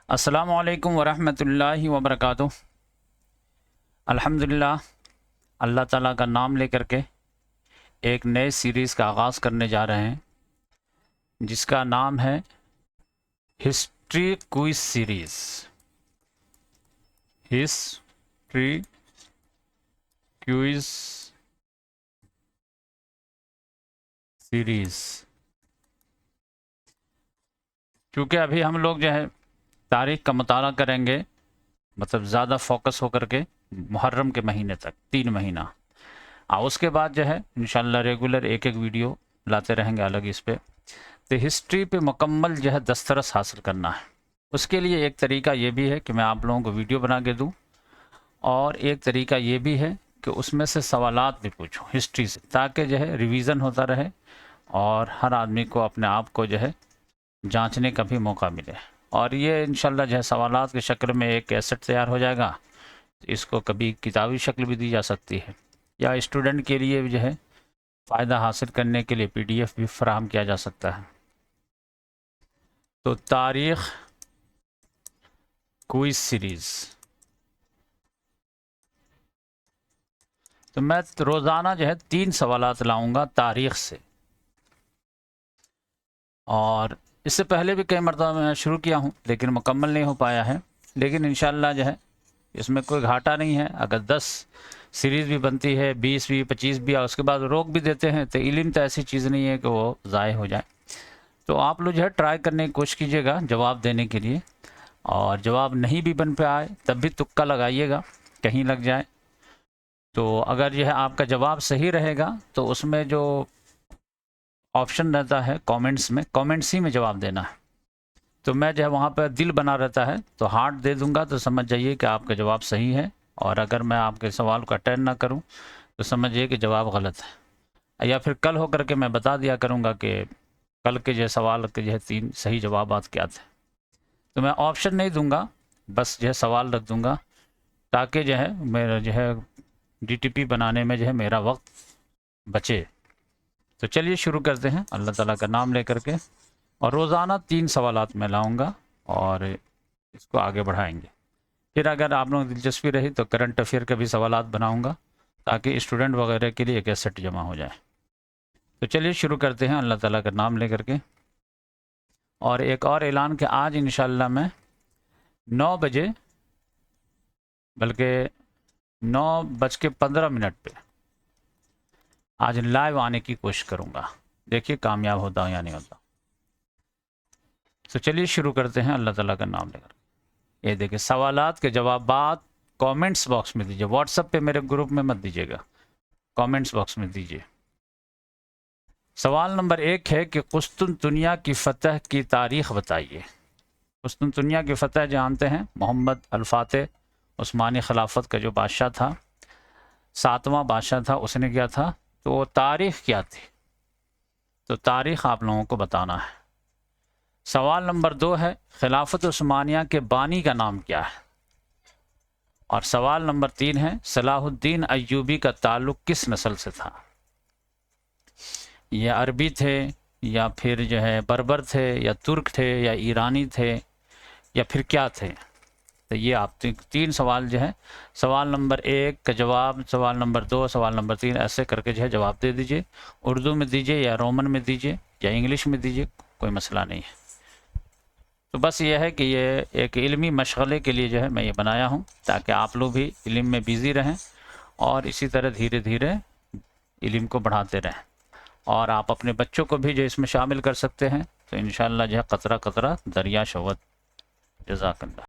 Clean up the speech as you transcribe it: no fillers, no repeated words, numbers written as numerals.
السلام علیکم ورحمۃ اللہ وبرکاتہ۔ الحمدللہ، اللہ تعالیٰ کا نام لے کر کے ایک نئے سیریز کا آغاز کرنے جا رہے ہیں جس کا نام ہے history quiz series. History quiz series, چونکہ ابھی ہم لوگ جو ہے تاریخ کا مطالعہ کریں گے، مطلب زیادہ فوکس ہو کر کے محرم کے مہینے تک 3 مہینہ، اور اس کے بعد جو ہے انشاءاللہ ریگولر ایک ویڈیو لاتے رہیں گے الگ اس پہ۔ تو ہسٹری پہ مکمل جو ہے دسترس حاصل کرنا ہے۔ اس کے لیے ایک طریقہ یہ بھی ہے کہ میں آپ لوگوں کو ویڈیو بنا کے دوں، اور ایک طریقہ یہ بھی ہے کہ اس میں سے سوالات بھی پوچھوں ہسٹری سے، تاکہ جو ہے ریویژن ہوتا رہے اور ہر آدمی کو اپنے آپ کو جو ہے جانچنے کا بھی موقع ملے۔ اور یہ انشاءاللہ جو ہے سوالات کی شکل میں ایک کیسٹ تیار ہو جائے گا، اس کو کبھی کتابی شکل بھی دی جا سکتی ہے، یا اسٹوڈنٹ کے لیے جو ہے فائدہ حاصل کرنے کے لیے PDF بھی فراہم کیا جا سکتا ہے۔ تو تاریخ کوئز سیریز، تو میں روزانہ جو ہے 3 سوالات لاؤں گا تاریخ سے، اور اس سے پہلے بھی کئی مرتبہ میں شروع کیا ہوں لیکن مکمل نہیں ہو پایا ہے، لیکن انشاءاللہ جو ہے اس میں کوئی گھاٹا نہیں ہے۔ اگر 10 سیریز بھی بنتی ہے، 20 بھی، 25 بھی، اور اس کے بعد روک بھی دیتے ہیں، تو علم تو ایسی چیز نہیں ہے کہ وہ ضائع ہو جائے۔ تو آپ لوگ جو ہے ٹرائی کرنے کی کوشش کیجیے گا جواب دینے کے لیے، اور جواب نہیں بھی بن پہ آئے تب بھی تکا لگائیے گا، کہیں لگ جائے تو اگر جو ہے آپ کا جواب صحیح رہے گا تو اس میں جو آپشن رہتا ہے کامنٹس میں، کامنٹس ہی میں جواب دینا ہے، تو میں جو ہے وہاں پہ دل بنا رہتا ہے تو ہارٹ دے دوں گا، تو سمجھ جائیے کہ آپ کا جواب صحیح ہے، اور اگر میں آپ کے سوال کو اٹینڈ نہ کروں تو سمجھیے کہ جواب غلط ہے، یا پھر کل ہو کر کے میں بتا دیا کروں گا کہ کل کے جو سوال کے جو ہے 3 صحیح جوابات کیا تھے۔ تو میں آپشن نہیں دوں گا، بس جو ہے سوال رکھ دوں گا، تاکہ جو ہے میرا جو ہے DTP بنانے میں جو ہے میرا وقت بچے۔ تو چلیے شروع کرتے ہیں اللہ تعالیٰ کا نام لے کر کے، اور روزانہ 3 سوالات میں لاؤں گا اور اس کو آگے بڑھائیں گے۔ پھر اگر آپ لوگوں کو دلچسپی رہی تو کرنٹ افیئر کے بھی سوالات بناؤں گا، تاکہ اسٹوڈنٹ وغیرہ کے لیے ایک سیٹ جمع ہو جائے۔ تو چلیے شروع کرتے ہیں اللہ تعالیٰ کا نام لے کر کے، اور ایک اور اعلان کہ آج انشاءاللہ میں 9 بجے، بلکہ 9:15 پہ آج لائیو آنے کی کوشش کروں گا، دیکھیے کامیاب ہوتا ہوں یا نہیں ہوتا۔ تو چلیے شروع کرتے ہیں اللہ تعالیٰ کا نام لے کر۔ یہ دیکھیں سوالات کے جوابات کامنٹس باکس میں دیجیے، واٹس ایپ پہ میرے گروپ میں مت دیجیے گا، کامنٹس باکس میں دیجیے۔ سوال نمبر 1 ہے کہ قسطنطنیہ کی فتح کی تاریخ بتائیے۔ قسطنطنیہ کی فتح جانتے ہیں، محمد الفاتح عثمانی خلافت کا جو بادشاہ تھا، 7واں بادشاہ تھا، اس نے کیا تھا، تو وہ تاریخ کیا تھی، تو تاریخ آپ لوگوں کو بتانا ہے۔ سوال نمبر 2 ہے خلافت عثمانیہ کے بانی کا نام کیا ہے، اور سوال نمبر 3 ہے صلاح الدین ایوبی کا تعلق کس نسل سے تھا، یہ عربی تھے، یا پھر جو ہے بربر تھے، یا ترک تھے، یا ایرانی تھے، یا پھر کیا تھے۔ تو یہ آپ 3 سوال جو ہے، سوال نمبر 1 کا جواب، سوال نمبر 2، سوال نمبر 3، ایسے کر کے جو ہے جواب دے دیجئے، اردو میں دیجئے یا رومن میں دیجئے یا انگلش میں دیجئے، کوئی مسئلہ نہیں ہے۔ تو بس یہ ہے کہ یہ ایک علمی مشغلے کے لیے جو ہے میں یہ بنایا ہوں، تاکہ آپ لوگ بھی علم میں بیزی رہیں، اور اسی طرح دھیرے دھیرے علم کو بڑھاتے رہیں، اور آپ اپنے بچوں کو بھی جو اس میں شامل کر سکتے ہیں، تو انشاءاللہ جو ہے قطرہ قطرہ دریا شود۔ جزاک اللہ۔